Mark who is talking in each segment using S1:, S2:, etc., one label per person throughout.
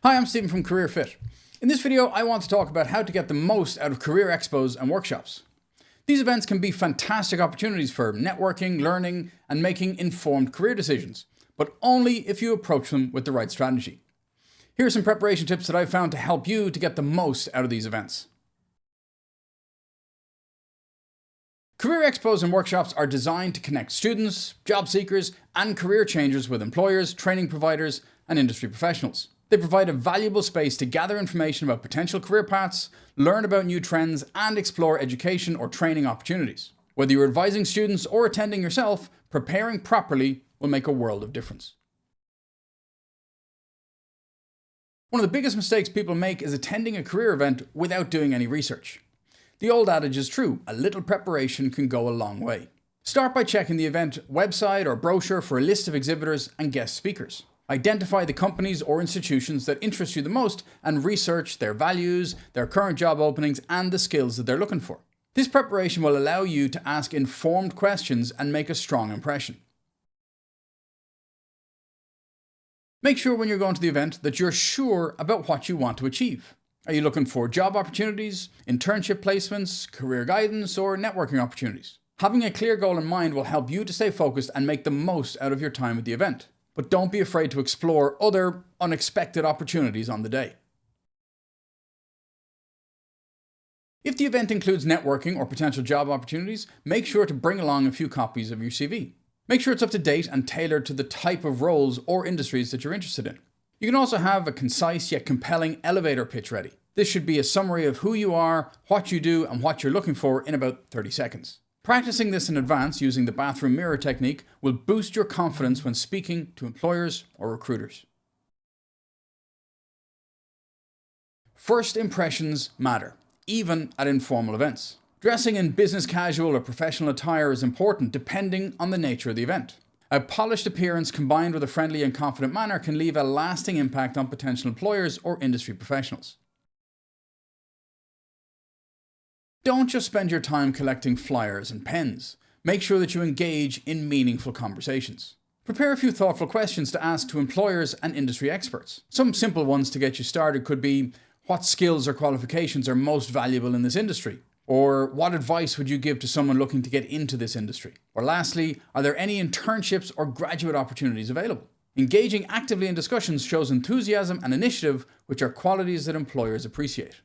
S1: Hi, I'm Stephen from Career Fit. In this video, I want to talk about how to get the most out of career expos and workshops. These events can be fantastic opportunities for networking, learning, and making informed career decisions, but only if you approach them with the right strategy. Here are some preparation tips that I've found to help you to get the most out of these events. Career expos and workshops are designed to connect students, job seekers, and career changers with employers, training providers, and industry professionals. They provide a valuable space to gather information about potential career paths, learn about new trends, and explore education or training opportunities. Whether you're advising students or attending yourself, preparing properly will make a world of difference. One of the biggest mistakes people make is attending a career event without doing any research. The old adage is true, a little preparation can go a long way. Start by checking the event website or brochure for a list of exhibitors and guest speakers. Identify the companies or institutions that interest you the most and research their values, their current job openings, and the skills that they're looking for. This preparation will allow you to ask informed questions and make a strong impression. Make sure when you're going to the event that you're sure about what you want to achieve. Are you looking for job opportunities, internship placements, career guidance, or networking opportunities? Having a clear goal in mind will help you to stay focused and make the most out of your time at the event. But don't be afraid to explore other unexpected opportunities on the day. If the event includes networking or potential job opportunities, make sure to bring along a few copies of your CV. Make sure it's up to date and tailored to the type of roles or industries that you're interested in. You can also have a concise yet compelling elevator pitch ready. This should be a summary of who you are, what you do, and what you're looking for in about 30 seconds. Practicing this in advance using the bathroom mirror technique will boost your confidence when speaking to employers or recruiters. First impressions matter, even at informal events. Dressing in business casual or professional attire is important depending on the nature of the event. A polished appearance combined with a friendly and confident manner can leave a lasting impact on potential employers or industry professionals. Don't just spend your time collecting flyers and pens. Make sure that you engage in meaningful conversations. Prepare a few thoughtful questions to ask to employers and industry experts. Some simple ones to get you started could be, what skills or qualifications are most valuable in this industry? Or what advice would you give to someone looking to get into this industry? Or lastly, are there any internships or graduate opportunities available? Engaging actively in discussions shows enthusiasm and initiative, which are qualities that employers appreciate.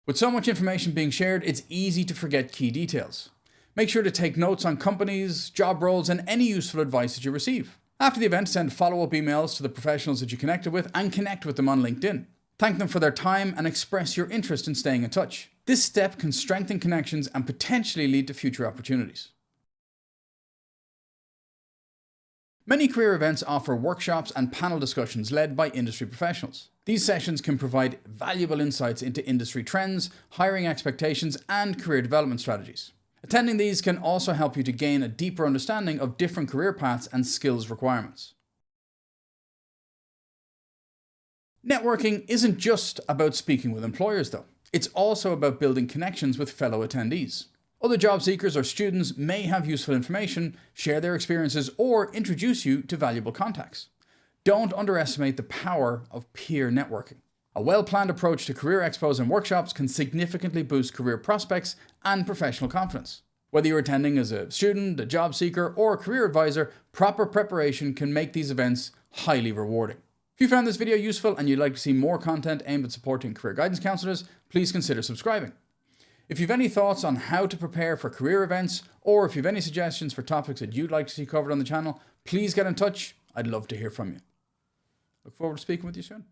S1: With so much information being shared, it's easy to forget key details. Make sure to take notes on companies, job roles, and any useful advice that you receive. After the event, send follow-up emails to the professionals that you connected with and connect with them on LinkedIn. Thank them for their time and express your interest in staying in touch. This step can strengthen connections and potentially lead to future opportunities. Many career events offer workshops and panel discussions led by industry professionals. These sessions can provide valuable insights into industry trends, hiring expectations, and career development strategies. Attending these can also help you to gain a deeper understanding of different career paths and skills requirements. Networking isn't just about speaking with employers though. It's also about building connections with fellow attendees. Other job seekers or students may have useful information, share their experiences, or introduce you to valuable contacts. Don't underestimate the power of peer networking. A well-planned approach to career expos and workshops can significantly boost career prospects and professional confidence. Whether you're attending as a student, a job seeker, or a career advisor, proper preparation can make these events highly rewarding. If you found this video useful and you'd like to see more content aimed at supporting career guidance counselors, please consider subscribing. If you have any thoughts on how to prepare for career events, or if you have any suggestions for topics that you'd like to see covered on the channel, please get in touch. I'd love to hear from you. Look forward to speaking with you soon.